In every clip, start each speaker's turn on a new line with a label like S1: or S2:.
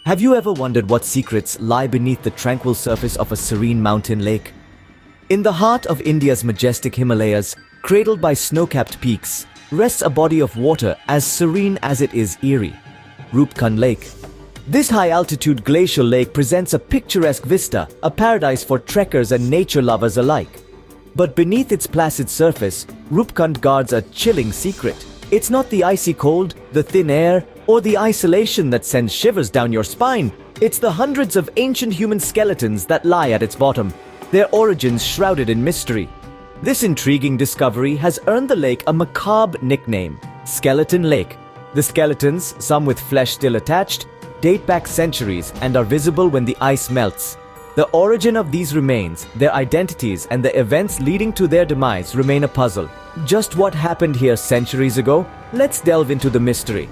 S1: Have you ever wondered what secrets lie beneath the tranquil surface of a serene mountain lake? In the heart of India's majestic Himalayas, cradled by snow-capped peaks, rests a body of water as serene as it is eerie, Roopkund Lake. This high-altitude glacial lake presents a picturesque vista, a paradise for trekkers and nature lovers alike. But beneath its placid surface, Roopkund guards a chilling secret. It's not the icy cold, the thin air, or the isolation that sends shivers down your spine. It's the hundreds of ancient human skeletons that lie at its bottom, their origins shrouded in mystery. This intriguing discovery has earned the lake a macabre nickname, Skeleton Lake. The skeletons, some with flesh still attached, date back centuries and are visible when the ice melts. The origin of these remains, their identities, and the events leading to their demise remain a puzzle. Just what happened here centuries ago? Let's delve into the mystery.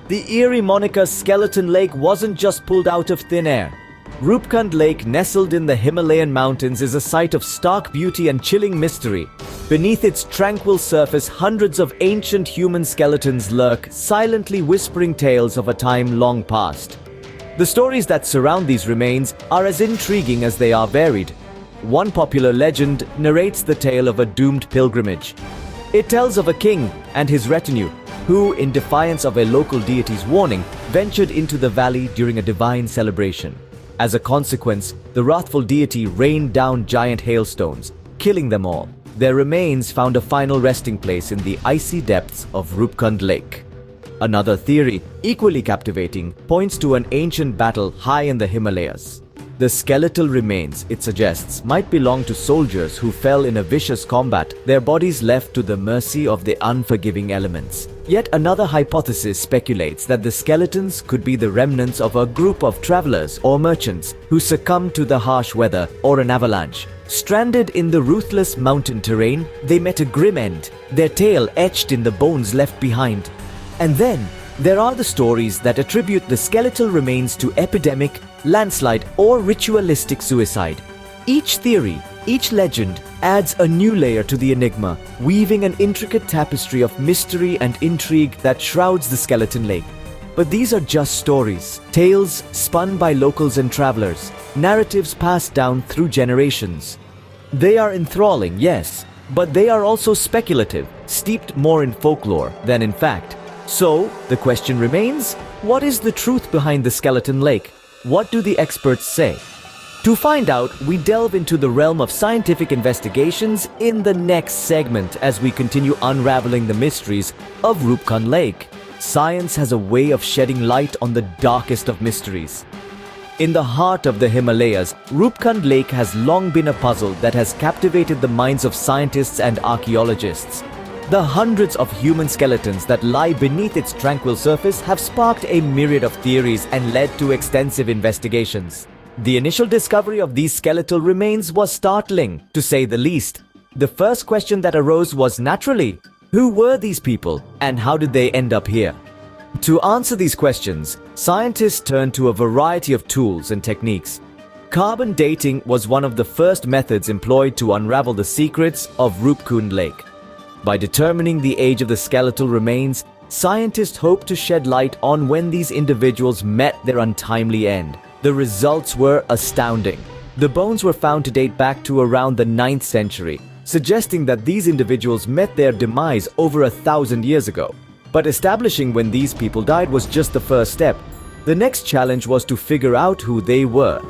S1: The eerie moniker Skeleton Lake wasn't just pulled out of thin air. Roopkund Lake, nestled in the Himalayan mountains, is a sight of stark beauty and chilling mystery. Beneath its tranquil surface, hundreds of ancient human skeletons lurk, silently whispering tales of a time long past. The stories that surround these remains are as intriguing as they are varied. One popular legend narrates the tale of a doomed pilgrimage. It tells of a king and his retinue who, in defiance of a local deity's warning, ventured into the valley during a divine celebration. As a consequence, the wrathful deity rained down giant hailstones, killing them all. Their remains found a final resting place in the icy depths of Roopkund Lake. Another theory, equally captivating, points to an ancient battle high in the Himalayas. The skeletal remains, it suggests, might belong to soldiers who fell in a vicious combat, their bodies left to the mercy of the unforgiving elements. Yet another hypothesis speculates that the skeletons could be the remnants of a group of travelers or merchants who succumbed to the harsh weather or an avalanche. Stranded in the ruthless mountain terrain, they met a grim end, their tale etched in the bones left behind. And then, there are the stories that attribute the skeletal remains to epidemic, landslide, or ritualistic suicide. Each theory, each legend, adds a new layer to the enigma, weaving an intricate tapestry of mystery and intrigue that shrouds the Skeleton Lake. But these are just stories, tales spun by locals and travelers, narratives passed down through generations. They are enthralling, yes, but they are also speculative, steeped more in folklore than in fact. So, the question remains, what is the truth behind the Skeleton Lake? What do the experts say? To find out, we delve into the realm of scientific investigations in the next segment as we continue unraveling the mysteries of Roopkund Lake. Science has a way of shedding light on the darkest of mysteries. In the heart of the Himalayas, Roopkund Lake has long been a puzzle that has captivated the minds of scientists and archaeologists. The hundreds of human skeletons that lie beneath its tranquil surface have sparked a myriad of theories and led to extensive investigations. The initial discovery of these skeletal remains was startling, to say the least. The first question that arose was naturally, who were these people and how did they end up here? To answer these questions, scientists turned to a variety of tools and techniques. Carbon dating was one of the first methods employed to unravel the secrets of Roopkund Lake. By determining the age of the skeletal remains, scientists hope to shed light on when these individuals met their untimely end. The results were astounding. The bones were found to date back to around the 9th century, suggesting that these individuals met their demise over 1,000 years ago. But establishing when these people died was just the first step. The next challenge was to figure out who they were.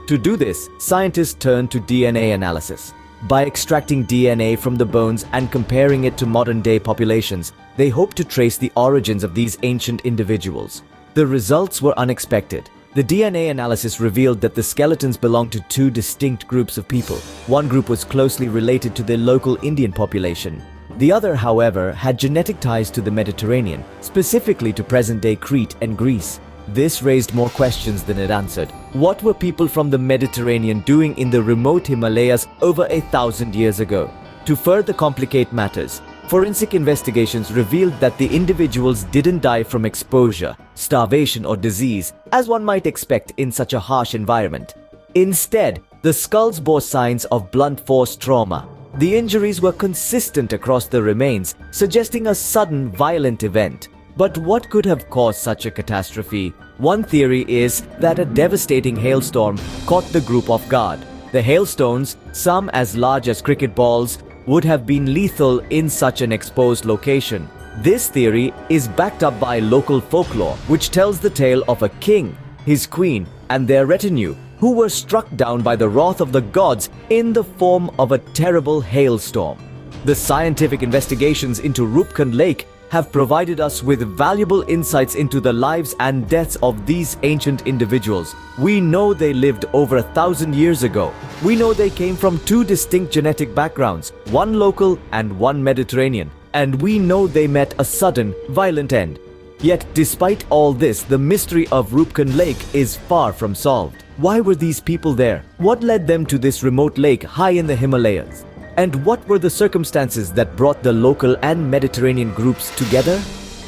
S1: To do this, scientists turned to DNA analysis. By extracting DNA from the bones and comparing it to modern-day populations, they hoped to trace the origins of these ancient individuals. The results were unexpected. The DNA analysis revealed that the skeletons belonged to two distinct groups of people. One group was closely related to the local Indian population. The other, however, had genetic ties to the Mediterranean, specifically to present-day Crete and Greece. This raised more questions than it answered. What were people from the Mediterranean doing in the remote Himalayas over 1,000 years ago? To further complicate matters, forensic investigations revealed that the individuals didn't die from exposure, starvation, or disease, as one might expect in such a harsh environment. Instead, the skulls bore signs of blunt force trauma. The injuries were consistent across the remains, suggesting a sudden, violent event. But what could have caused such a catastrophe? One theory is that a devastating hailstorm caught the group off guard. The hailstones, some as large as cricket balls, would have been lethal in such an exposed location. This theory is backed up by local folklore, which tells the tale of a king, his queen, and their retinue, who were struck down by the wrath of the gods in the form of a terrible hailstorm. The scientific investigations into Roopkund Lake have provided us with valuable insights into the lives and deaths of these ancient individuals. We know they lived over 1,000 years ago. We know they came from two distinct genetic backgrounds, one local and one Mediterranean. And we know they met a sudden, violent end. Yet, despite all this, the mystery of Roopkund Lake is far from solved. Why were these people there? What led them to this remote lake high in the Himalayas? And what were the circumstances that brought the local and Mediterranean groups together?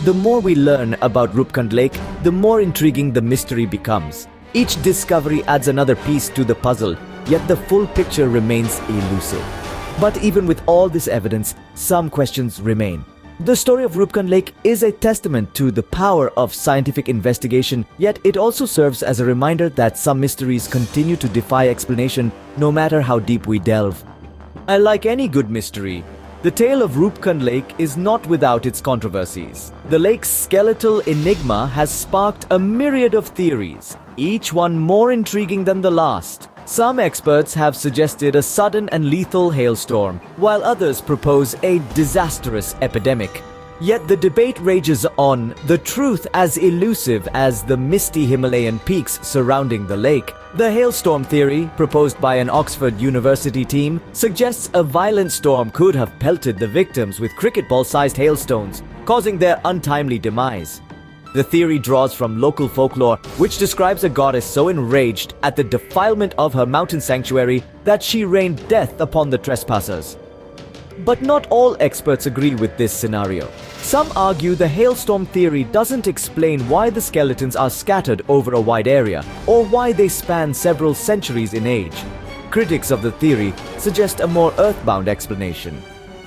S1: The more we learn about Roopkund Lake, the more intriguing the mystery becomes. Each discovery adds another piece to the puzzle, yet the full picture remains elusive. But even with all this evidence, some questions remain. The story of Roopkund Lake is a testament to the power of scientific investigation, yet it also serves as a reminder that some mysteries continue to defy explanation no matter how deep we delve. Like any good mystery, the tale of Roopkund Lake is not without its controversies. The lake's skeletal enigma has sparked a myriad of theories, each one more intriguing than the last. Some experts have suggested a sudden and lethal hailstorm, while others propose a disastrous epidemic. Yet the debate rages on, the truth as elusive as the misty Himalayan peaks surrounding the lake. The hailstorm theory, proposed by an Oxford University team, suggests a violent storm could have pelted the victims with cricket ball-sized hailstones, causing their untimely demise. The theory draws from local folklore, which describes a goddess so enraged at the defilement of her mountain sanctuary that she rained death upon the trespassers. But not all experts agree with this scenario. Some argue the hailstorm theory doesn't explain why the skeletons are scattered over a wide area, or why they span several centuries in age. Critics of the theory suggest a more earthbound explanation.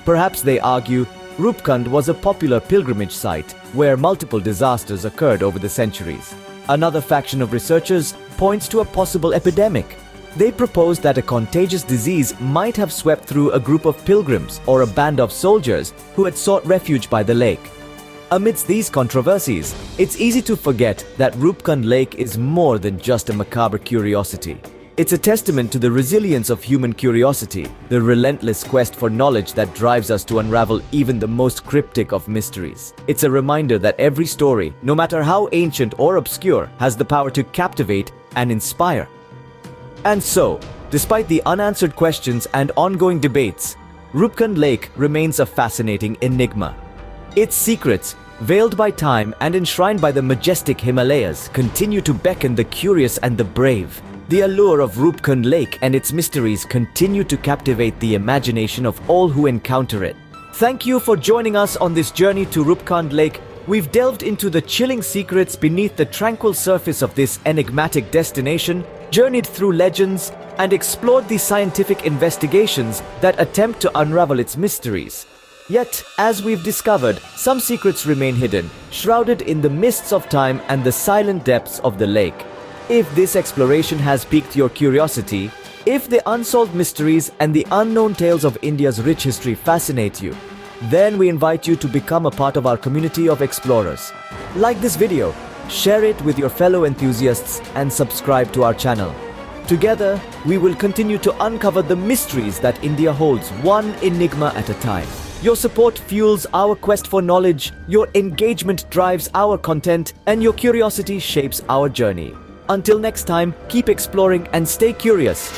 S1: Perhaps they argue Roopkund was a popular pilgrimage site where multiple disasters occurred over the centuries. Another faction of researchers points to a possible epidemic. They propose that a contagious disease might have swept through a group of pilgrims or a band of soldiers who had sought refuge by the lake. Amidst these controversies, it's easy to forget that Roopkund Lake is more than just a macabre curiosity. It's a testament to the resilience of human curiosity, the relentless quest for knowledge that drives us to unravel even the most cryptic of mysteries. It's a reminder that every story, no matter how ancient or obscure, has the power to captivate and inspire. And so, despite the unanswered questions and ongoing debates, Roopkund Lake remains a fascinating enigma. Its secrets, veiled by time and enshrined by the majestic Himalayas, continue to beckon the curious and the brave. The allure of Roopkund Lake and its mysteries continue to captivate the imagination of all who encounter it. Thank you for joining us on this journey to Roopkund Lake. We've delved into the chilling secrets beneath the tranquil surface of this enigmatic destination, journeyed through legends, and explored the scientific investigations that attempt to unravel its mysteries. Yet, as we've discovered, some secrets remain hidden, shrouded in the mists of time and the silent depths of the lake. If this exploration has piqued your curiosity, if the unsolved mysteries and the unknown tales of India's rich history fascinate you, then we invite you to become a part of our community of explorers. Like this video, share it with your fellow enthusiasts, and subscribe to our channel. Together, we will continue to uncover the mysteries that India holds, one enigma at a time. Your support fuels our quest for knowledge, your engagement drives our content, and your curiosity shapes our journey. Until next time, keep exploring and stay curious.